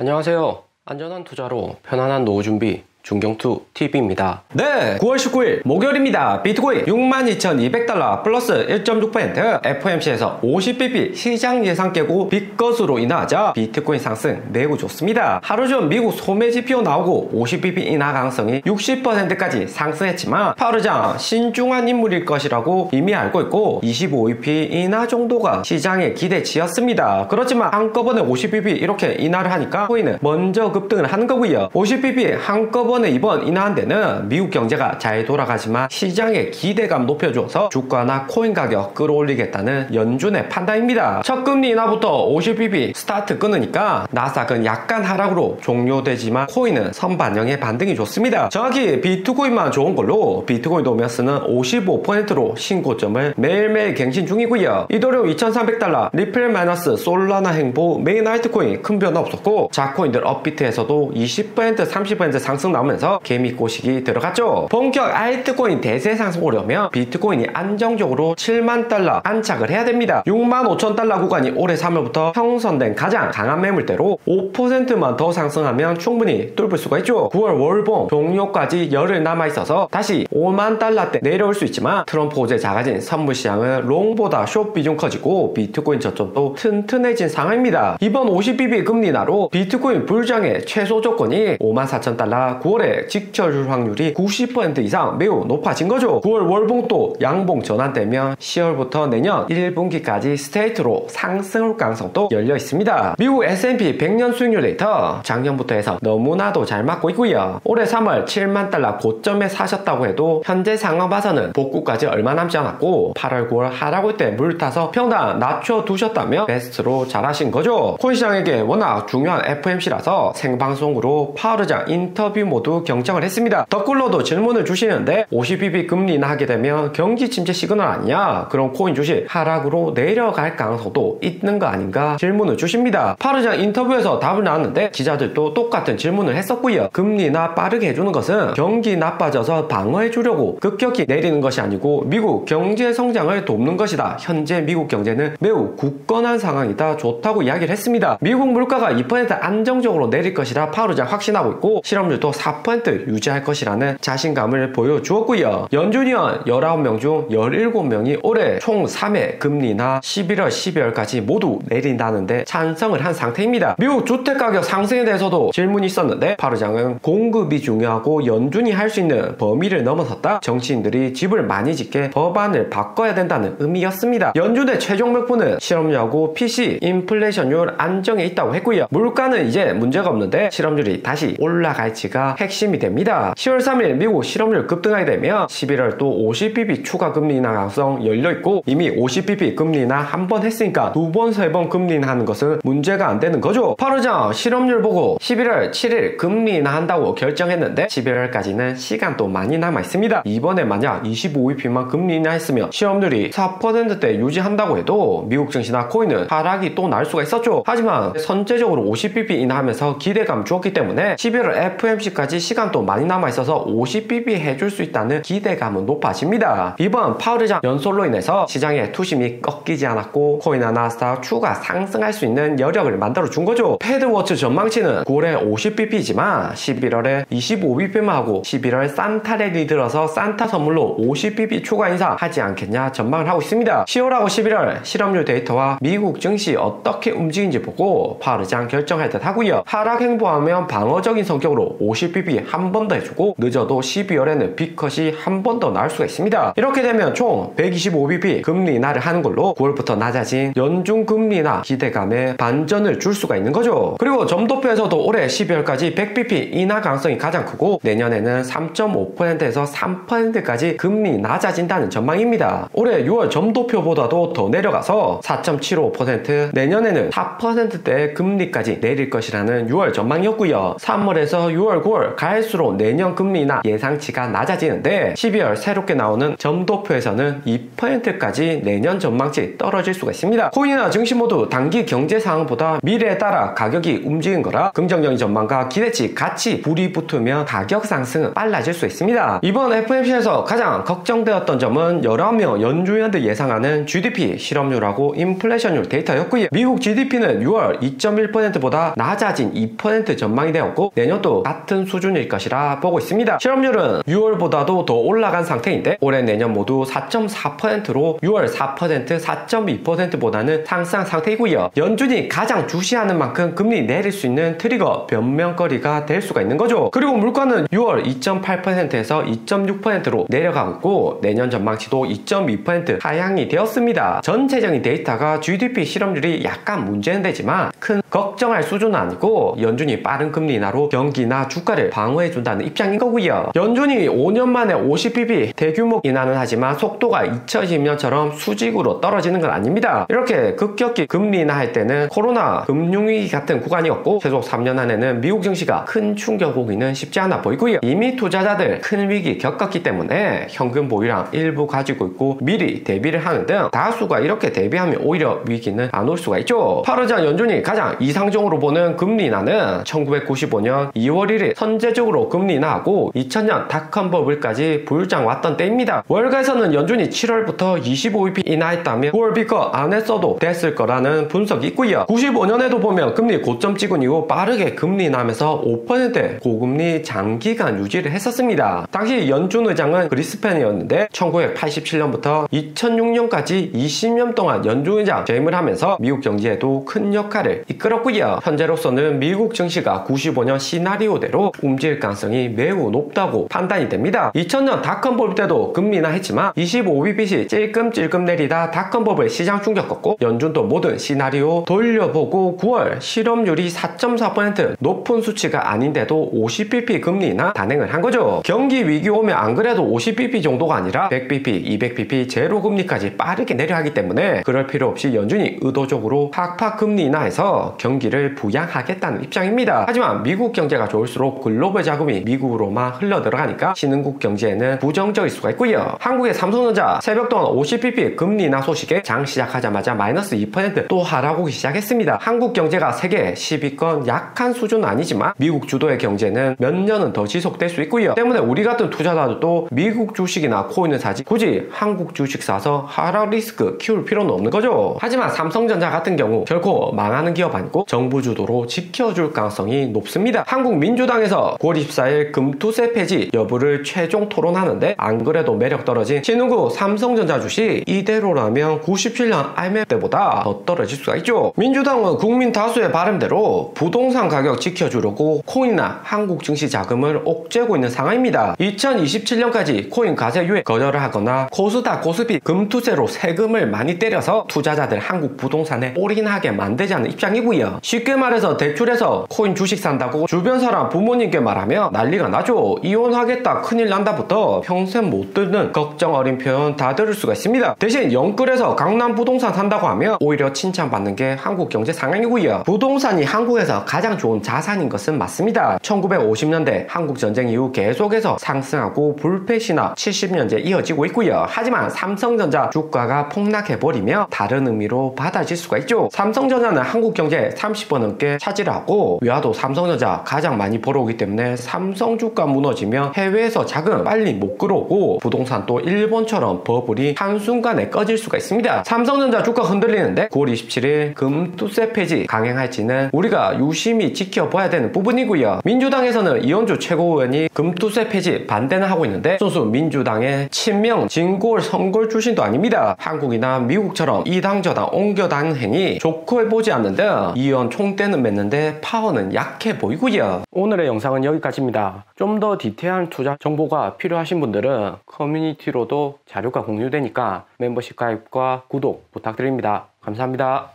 안녕하세요. 안전한 투자로 편안한 노후 준비 중경투 TV입니다. 네, 9월 19일 목요일입니다. 비트코인 62,200달러 플러스 1.6%, FOMC에서 50bp 시장 예상 깨고 빅것으로 인하하자 비트코인 상승 매우 좋습니다. 하루 전 미국 소매 지표 나오고 50bp 인하 가능성이 60%까지 상승했지만 파르장 신중한 인물일 것이라고 이미 알고 있고 25bp 인하 정도가 시장의 기대치였습니다. 그렇지만 한꺼번에 50bp 이렇게 인하를 하니까 코인은 먼저 급등을 하는 거고요. 50bp 한꺼번에 이번 인하한 데는 미국 경제가 잘 돌아가지만 시장의 기대감 높여줘서 주가나 코인 가격 끌어올리겠다는 연준의 판단입니다. 첫 금리 인하부터 50bp 스타트 끊으니까 나스닥은 약간 하락으로 종료되지만 코인은 선반영의 반등이 좋습니다. 정확히 비트코인만 좋은 걸로 비트코인 도메스는 55%로 신고점을 매일매일 갱신 중이고요. 이더리움 2,300달러, 리플 마이너스, 솔라나 행보, 메인 알트코인 큰 변화 없었고 자코인들 업비트에서도 20% 30% 상승 나오면서 개미꼬식이 들어갔죠. 본격 알트코인 대세 상승 오려면 비트코인이 안정적으로 7만 달러 안착을 해야 됩니다. 6만 5천 달러 구간이 올해 3월부터 형성된 가장 강한 매물대로 5%만 더 상승하면 충분히 뚫을 수가 있죠. 9월 월봉 종료까지 열흘 남아있어서 다시 5만 달러대 내려올 수 있지만 트럼프 호재 작아진 선물 시장은 롱보다 숏 비중 커지고 비트코인 저점도 튼튼해진 상황입니다. 이번 50bp 금리 인하로 비트코인 불장의 최소 조건이 5만 4천 달러 9월에 직철 확률이 90% 이상 매우 높아진 거죠. 9월 월봉도 양봉 전환되면 10월부터 내년 1분기까지 스트레이트로 상승할 가능성도 열려 있습니다. 미국 S&P 100년 수익률 데이터 작년부터 해서 너무나도 잘 맞고 있고요. 올해 3월 7만 달러 고점에 사셨다고 해도 현재 상황 봐서는 복구까지 얼마 남지 않았고 8월 9월 하락할 때 물타서 평단 낮춰두셨다면 베스트로 잘하신 거죠. 코인 시장에게 워낙 중요한 FOMC라서 생방송으로 파르장 인터뷰 모두 경청을 했습니다. 댓글로도 질문을 주시는데 50bp 금리 인하하게 되면 경기 침체 시그널 아니냐? 그럼 코인 주식 하락으로 내려갈 가능성도 있는 거 아닌가? 질문을 주십니다. 파르장 인터뷰에서 답을 나왔는데 기자들도 똑같은 질문을 했었고요. 금리 인하 빠르게 해주는 것은 경기 나빠져서 방어해 주려고 급격히 내리는 것이 아니고 미국 경제 성장을 돕는 것이다. 현재 미국 경제는 매우 굳건한 상황이다. 좋다고 이야기를 했습니다. 미국 물가가 2% 안정적으로 내릴 것이라 파르장 확신하고 있고 실업률도 4% 유지할 것이라는 자신감을 보여주었고요. 연준위원 19명 중 17명이 올해 총 3회 금리 인하 11월 12월까지 모두 내린다는데 찬성을 한 상태입니다. 미국 주택가격 상승에 대해서도 질문이 있었는데 파르장은 공급이 중요하고 연준이 할 수 있는 범위를 넘어섰다. 정치인들이 집을 많이 짓게 법안을 바꿔야 된다는 의미였습니다. 연준의 최종 목표는 실업률하고 PC, 인플레이션율 안정에 있다고 했고요. 물가는 이제 문제가 없는데 실업률이 다시 올라갈지가 핵심이 됩니다. 10월 3일 미국 실업률 급등하게 되면 11월 또 50bp 추가 금리 인하 가능성 열려있고 이미 50bp 금리 인하 한 번 했으니까 2번, 3번 금리 인하하는 것은 문제가 안 되는 거죠. 파르장 실업률 보고 11월 7일 금리 인하한다고 결정했는데 11월까지는 시간도 많이 남아있습니다. 이번에 만약 25bp만 금리 인하했으면 실업률이 4%대 유지한다고 해도 미국 증시나 코인은 하락이 또 날 수가 있었죠. 하지만 선제적으로 50bp 인하하면서 기대감 주었기 때문에 11월 FOMC까지 시간도 많이 남아있어서 50bp 해줄 수 있다는 기대감은 높아집니다. 이번 파르장 연설로 인해서 시장의 투심이 꺾이지 않았고 코인이나 나스닥 추가 상승할 수 있는 여력을 만들어 준 거죠. 패드워치 전망치는 9월에 50bp지만 11월에 25bp만 하고 11월 산타렐이 들어서 산타 선물로 50bp 추가 인사 하지 않겠냐 전망을 하고 있습니다. 10월하고 11월 실업률 데이터와 미국 증시 어떻게 움직이는지 보고 파르장 결정할 듯 하고요. 하락 행보하면 방어적인 성격으로 50bp 한 번 더 해주고 늦어도 12월에는 빅컷이 한 번 더 나올 수가 있습니다. 이렇게 되면 총 125bp 금리 인하를 하는 걸로 9월부터 낮아진 연준 금리 인하 기대감에 반전을 줄 수가 있는 거죠. 그리고 점도표에서도 올해 12월까지 100bp 인하 가능성이 가장 크고 내년에는 3.5%에서 3%까지 금리 낮아진다는 전망입니다. 올해 6월 점도표보다도 더 내려가서 4.75%, 내년에는 4%대 금리까지 내릴 것이라는 6월 전망이었고요. 3월에서 6월, 9월 10월 갈수록 내년 금리 인하 예상치가 낮아지는데 12월 새롭게 나오는 점도표에서는 2%까지 내년 전망치 떨어질 수가 있습니다. 코인이나 증시 모두 단기 경제 상황보다 미래에 따라 가격이 움직인 거라 긍정적인 전망과 기대치 같이 불이 붙으면 가격 상승은 빨라질 수 있습니다. 이번 FOMC에서 가장 걱정되었던 점은 여러 명 연준위원들 예상하는 GDP 실업률하고 인플레이션율 데이터였고요. 미국 GDP는 6월 2.1%보다 낮아진 2% 전망이 되었고 내년도 같은 수준일 것이라 보고 있습니다. 실업률은 6월보다도 더 올라간 상태인데 올해 내년 모두 4.4%로 6월 4%, 4.2%보다는 상승 상태이고요. 연준이 가장 주시하는 만큼 금리 내릴 수 있는 트리거 변명거리가 될 수가 있는 거죠. 그리고 물가는 6월 2.8%에서 2.6%로 내려가고 있고 내년 전망치도 2.2% 하향이 되었습니다. 전체적인 데이터가 GDP 실업률이 약간 문제는 되지만 큰 걱정할 수준은 아니고 연준이 빠른 금리 인하로 경기나 주가를 방어해준다는 입장인 거고요. 연준이 5년 만에 50bp 대규모 인하는 하지만 속도가 2020년처럼 수직으로 떨어지는 건 아닙니다. 이렇게 급격히 금리 인하할 때는 코로나 금융위기 같은 구간이었고 최소 3년 안에는 미국 증시가 큰 충격 오기는 쉽지 않아 보이고요. 이미 투자자들 큰 위기 겪었기 때문에 현금 보유량 일부 가지고 있고 미리 대비를 하는 등 다수가 이렇게 대비하면 오히려 위기는 안 올 수가 있죠. 8월 전 연준이 가장 이상적으로 보는 금리 인하는 1995년 2월 1일 선제적으로 금리 인하하고 2000년 닷컴 버블까지 불장 왔던 때입니다. 월가에서는 연준이 7월부터 25bp 인하했다면 9월 비커 안 했어도 됐을 거라는 분석이 있고요. 95년에도 보면 금리 고점 찍은 이후 빠르게 금리 인하하면서 5% 고금리 장기간 유지를 했었습니다. 당시 연준 의장은 그리스펜이었는데 1987년부터 2006년까지 20년 동안 연준 의장 재임을 하면서 미국 경제에도 큰 역할을 이끌었고요. 현재로서는 미국 증시가 95년 시나리오대로 움직일 가능성이 매우 높다고 판단이 됩니다. 2000년 닷컴 버블 때도 금리 인하했지만 25bp씩 찔끔찔끔 내리다 닷컴 버블 시장 충격받고 연준도 모든 시나리오 돌려보고 9월 실업률이 4.4% 높은 수치가 아닌데도 50bp 금리 인하 단행을 한 거죠. 경기 위기 오면 안 그래도 50bp 정도가 아니라 100bp, 200bp 제로 금리까지 빠르게 내려 하기 때문에 그럴 필요 없이 연준이 의도적으로 팍팍 금리 인하해서 경기를 부양하겠다는 입장입니다. 하지만 미국 경제가 좋을수록 글로벌 자금이 미국으로만 흘러 들어가니까 신흥국 경제에는 부정적일 수가 있고요. 한국의 삼성전자 새벽 동안 50bp 금리 인하 소식에 장 시작하자마자 마이너스 2% 또 하락하기 시작했습니다. 한국 경제가 세계 10위권 약한 수준은 아니지만 미국 주도의 경제는 몇 년은 더 지속될 수 있고요. 때문에 우리 같은 투자자들도 미국 주식이나 코인을 사지 굳이 한국 주식 사서 하락 리스크 키울 필요는 없는 거죠. 하지만 삼성전자 같은 경우 결코 망하는 기업 아니고 정부 주도로 지켜줄 가능성이 높습니다. 한국민주당에서 9월 24일 금투세 폐지 여부를 최종 토론하는데 안 그래도 매력 떨어진 신흥국 삼성전자 주식 이대로라면 97년 IMF 때보다 더 떨어질 수가 있죠. 민주당은 국민 다수의 바람대로 부동산 가격 지켜주려고 코인이나 한국 증시 자금을 옥죄고 있는 상황입니다. 2027년까지 코인 과세 유예 거절을 하거나 코스닥, 코스피 금투세로 세금을 많이 때려서 투자자들 한국 부동산에 올인하게 만들자는 입장이고요. 쉽게 말해서 대출해서 코인 주식 산다고 주변 사람 부모님께 말하면 난리가 나죠. 이혼하겠다, 큰일 난다부터 평생 못 듣는 걱정 어린 표현 다 들을 수가 있습니다. 대신 영끌에서 강남 부동산 산다고 하면 오히려 칭찬받는 게 한국 경제 상황이고요. 부동산이 한국에서 가장 좋은 자산인 것은 맞습니다. 1950년대 한국 전쟁 이후 계속해서 상승하고 불패 신화 70년째 이어지고 있고요. 하지만 삼성전자 주가가 폭락해버리며 다른 의미로 받아질 수가 있죠. 삼성전자는 한국 경제 30% 넘게 차지를 하고 외화도 삼성전자 가장 많이 벌어오기 때문에 삼성 주가 무너지면 해외에서 자금 빨리 못 끌어오고 부동산도 일본처럼 버블이 한순간에 꺼질 수가 있습니다. 삼성전자 주가 흔들리는데 9월 27일 금투세 폐지 강행할지는 우리가 유심히 지켜봐야 되는 부분이고요. 민주당에서는 이현주 최고위원이 금투세 폐지 반대는 하고 있는데 순수 민주당의 친명 진골 선골 출신도 아닙니다. 한국이나 미국처럼 이당저당 옮겨다니는 행위 좋고 해보지 않는 등 이 의원 총대는 맺는데 파워는 약해 보이고요. 오늘의 영상은 여기까지입니다. 좀 더 디테일한 투자 정보가 필요하신 분들은 커뮤니티로도 자료가 공유되니까 멤버십 가입과 구독 부탁드립니다. 감사합니다.